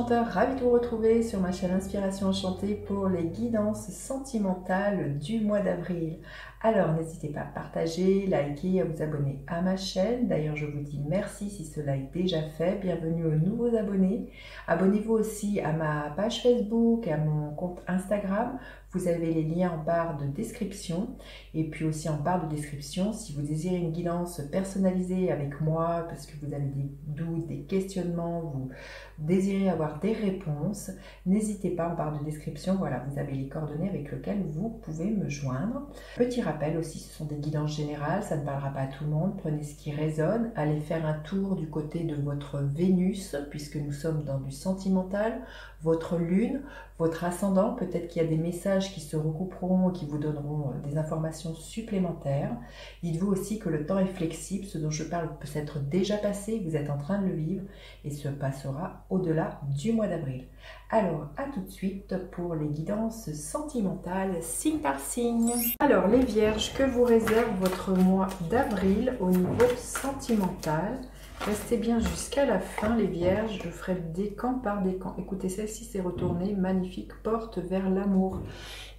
enchanteur, ravi de vous retrouver sur ma chaîne Inspiration Enchantée pour les guidances sentimentales du mois d'avril. Alors n'hésitez pas à partager, liker, à vous abonner à ma chaîne. D'ailleurs je vous dis merci si cela est déjà fait. Bienvenue aux nouveaux abonnés. Abonnez-vous aussi à ma page Facebook, à mon compte Instagram. Vous avez les liens en barre de description. Et puis aussi en barre de description, si vous désirez une guidance personnalisée avec moi, parce que vous avez des doutes, des questionnements, vous désirez avoir des réponses, n'hésitez pas en barre de description. Voilà, vous avez les coordonnées avec lesquelles vous pouvez me joindre. Petit rappel aussi, ce sont des guidances générales, ça ne parlera pas à tout le monde. Prenez ce qui résonne. Allez faire un tour du côté de votre Vénus, puisque nous sommes dans du sentimental, votre lune, votre ascendant. Peut-être qu'il y a des messages qui se recouperont et qui vous donneront des informations supplémentaires. Dites-vous aussi que le temps est flexible, ce dont je parle peut s'être déjà passé, vous êtes en train de le vivre et se passera au-delà du mois d'avril. Alors, à tout de suite pour les guidances sentimentales, signe par signe. Alors, les vierges, que vous réserve votre mois d'avril au niveau sentimental? Restez bien jusqu'à la fin, les vierges. Je ferai des camps par des camps. Écoutez, celle-ci s'est retournée. Magnifique, porte vers l'amour.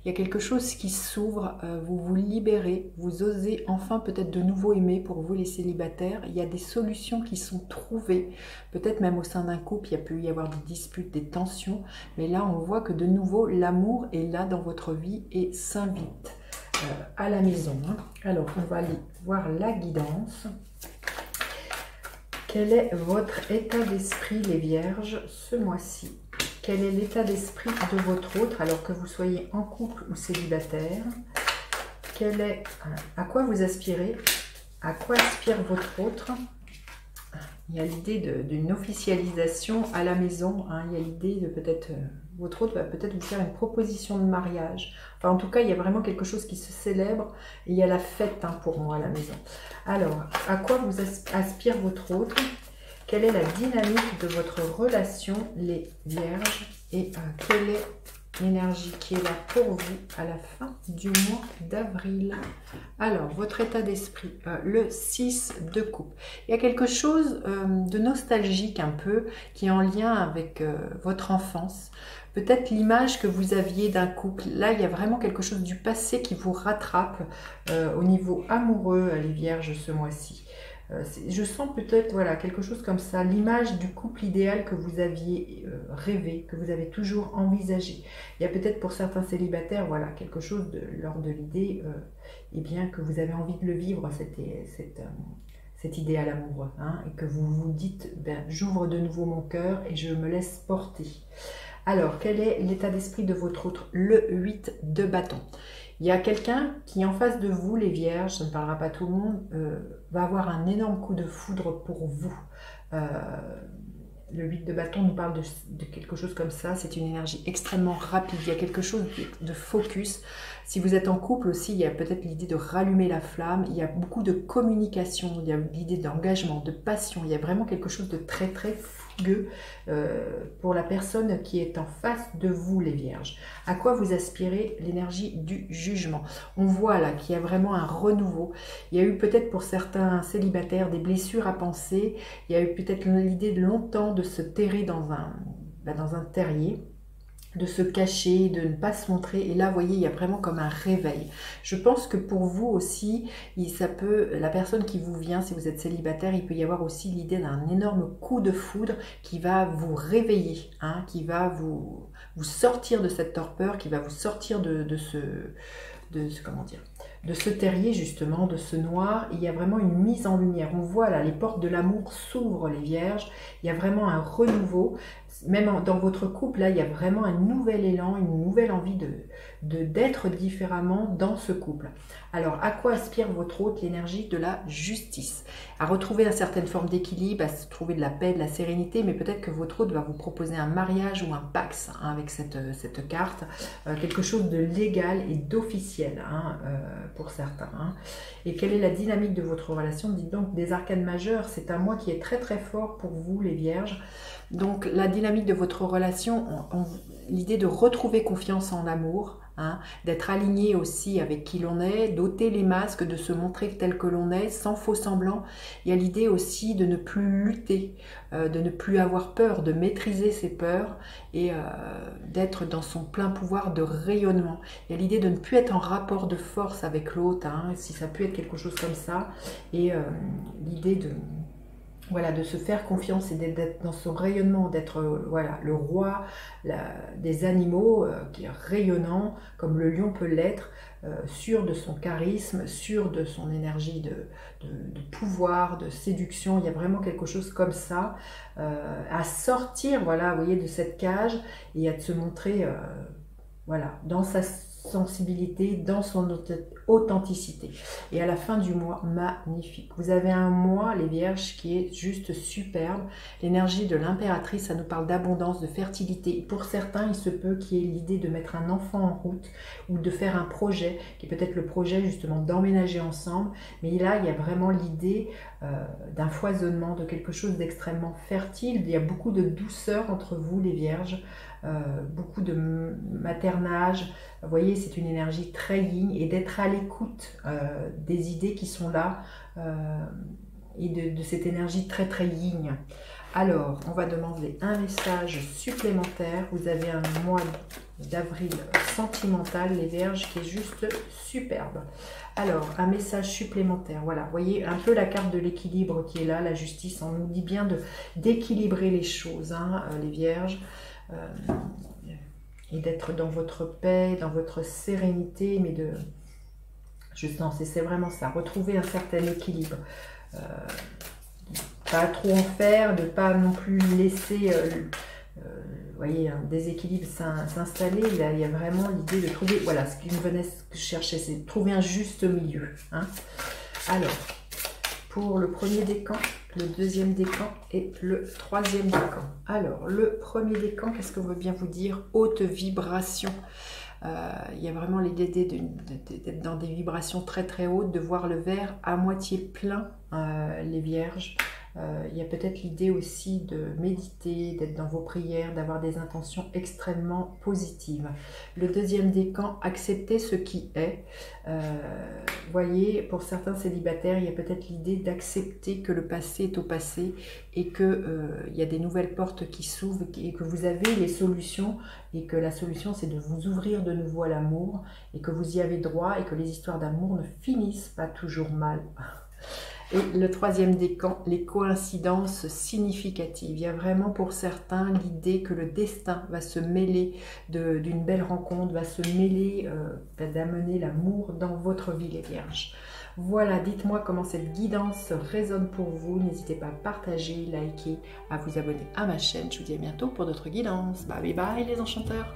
Il y a quelque chose qui s'ouvre. Vous vous libérez. Vous osez enfin peut-être de nouveau aimer pour vous les célibataires. Il y a des solutions qui sont trouvées. Peut-être même au sein d'un couple, il y a pu y avoir des disputes, des tensions. Mais là, on voit que de nouveau, l'amour est là dans votre vie et s'invite à la maison. Alors, on va aller voir la guidance. Quel est votre état d'esprit, les vierges, ce mois-ci? Quel est l'état d'esprit de votre autre, alors que vous soyez en couple ou célibataire? À quoi vous aspirez? À quoi aspire votre autre? Il y a l'idée d'une officialisation à la maison. Il y a l'idée de peut-être... votre autre va peut-être vous faire une proposition de mariage. Enfin, en tout cas, il y a vraiment quelque chose qui se célèbre. Et il y a la fête pour moi à la maison. Alors, à quoi vous aspire votre autre? Quelle est la dynamique de votre relation, les vierges? Et quelle est l'énergie qui est là pour vous à la fin du mois d'avril? Alors, votre état d'esprit, le 6 de coupe. Il y a quelque chose de nostalgique un peu, qui est en lien avec votre enfance. Peut-être l'image que vous aviez d'un couple. Là, il y a vraiment quelque chose du passé qui vous rattrape au niveau amoureux, les vierges, ce mois-ci. Je sens peut-être voilà, quelque chose comme ça, l'image du couple idéal que vous aviez rêvé, que vous avez toujours envisagé. Il y a peut-être pour certains célibataires voilà, quelque chose de l'ordre de l'idée eh bien, que vous avez envie de le vivre, cet idéal amoureux, et que vous vous dites ben, j'ouvre de nouveau mon cœur et je me laisse porter. Alors, quel est l'état d'esprit de votre autre? Le 8 de bâton. Il y a quelqu'un qui, en face de vous, les vierges, ça ne parlera pas à tout le monde, va avoir un énorme coup de foudre pour vous. Le 8 de bâton nous parle de quelque chose comme ça. C'est une énergie extrêmement rapide. Il y a quelque chose de focus. Si vous êtes en couple aussi, il y a peut-être l'idée de rallumer la flamme. Il y a beaucoup de communication. Il y a l'idée d'engagement, de passion. Il y a vraiment quelque chose de très, très fougueux pour la personne qui est en face de vous, les vierges. À quoi vous aspirez? L'énergie du jugement. On voit là qu'il y a vraiment un renouveau. Il y a eu peut-être pour certains célibataires des blessures à penser. Il y a eu peut-être l'idée de longtemps de se terrer dans un terrier, de se cacher, de ne pas se montrer. Et là, vous voyez, il y a vraiment comme un réveil. Je pense que pour vous aussi, la personne qui vous vient, si vous êtes célibataire, il peut y avoir aussi l'idée d'un énorme coup de foudre qui va vous réveiller, qui va vous sortir de cette torpeur, qui va vous sortir de ce terrier justement, de ce noir. Il y a vraiment une mise en lumière. On voit là, les portes de l'amour s'ouvrent, les vierges. Il y a vraiment un renouveau. Même dans votre couple, là, il y a vraiment un nouvel élan, une nouvelle envie d'être différemment dans ce couple. Alors, à quoi aspire votre autre? L'énergie de la justice. À retrouver une certaine forme d'équilibre, à se trouver de la paix, de la sérénité, mais peut-être que votre autre va vous proposer un mariage ou un pax avec cette carte. Quelque chose de légal et d'officiel pour certains. Et quelle est la dynamique de votre relation? Dites donc, des arcanes majeures, c'est un mois qui est très très fort pour vous, les vierges. Donc, la dynamique de votre relation, l'idée de retrouver confiance en l'amour, hein, d'être aligné aussi avec qui l'on est, d'ôter les masques, de se montrer tel que l'on est, sans faux semblant. Il y a l'idée aussi de ne plus lutter, de ne plus avoir peur, de maîtriser ses peurs et d'être dans son plein pouvoir de rayonnement. Il y a l'idée de ne plus être en rapport de force avec l'autre, hein, si ça peut être quelque chose comme ça, et l'idée de... Voilà, de se faire confiance et d'être dans son rayonnement, d'être voilà, le roi des animaux qui est rayonnant, comme le lion peut l'être, sûr de son charisme, sûr de son énergie de pouvoir, de séduction. Il y a vraiment quelque chose comme ça, à sortir, voilà, vous voyez, de cette cage et à se montrer voilà, dans sa sensibilité, dans son authenticité. Et à la fin du mois, magnifique. Vous avez un mois, les Vierges, qui est juste superbe. L'énergie de l'impératrice, ça nous parle d'abondance, de fertilité. Pour certains, il se peut qu'il y ait l'idée de mettre un enfant en route ou de faire un projet, qui est peut-être le projet justement d'emménager ensemble. Mais là, il y a vraiment l'idée d'un foisonnement, de quelque chose d'extrêmement fertile. Il y a beaucoup de douceur entre vous, les Vierges. Beaucoup de maternage, vous voyez, c'est une énergie très yin et d'être à l'écoute des idées qui sont là et de cette énergie très très yin. Alors, on va demander un message supplémentaire. Vous avez un mois d'avril sentimental, les Vierges, qui est juste superbe. Alors, un message supplémentaire. Voilà, vous voyez un peu la carte de l'équilibre qui est là, la justice. On nous dit bien d'équilibrer les choses, hein, les Vierges. Et d'être dans votre paix, dans votre sérénité, mais de... Non, c'est vraiment ça, retrouver un certain équilibre. Pas trop en faire, de pas non plus laisser vous voyez, un déséquilibre s'installer. Là, il y a vraiment l'idée de trouver, voilà, ce que je cherchais, c'est de trouver un juste milieu. Hein. Alors, pour le premier décan, le deuxième décan et le troisième décan. Alors, le premier décan, qu'est-ce que veut bien vous dire? Haute vibration. Il y a vraiment l'idée d'être dans des vibrations très très hautes, de voir le verre à moitié plein, les Vierges. Il y a peut-être l'idée aussi de méditer, d'être dans vos prières, d'avoir des intentions extrêmement positives. Le deuxième décan, accepter ce qui est. Voyez, pour certains célibataires, il y a peut-être l'idée d'accepter que le passé est au passé et qu'il y a des nouvelles portes qui s'ouvrent et que vous avez les solutions et que la solution c'est de vous ouvrir de nouveau à l'amour et que vous y avez droit et que les histoires d'amour ne finissent pas toujours mal. Et le troisième décan, les coïncidences significatives. Il y a vraiment pour certains l'idée que le destin va se mêler d'une belle rencontre, va se mêler d'amener l'amour dans votre vie, les Vierges. Voilà, dites-moi comment cette guidance résonne pour vous. N'hésitez pas à partager, liker, à vous abonner à ma chaîne. Je vous dis à bientôt pour d'autres guidances. Bye bye les enchanteurs.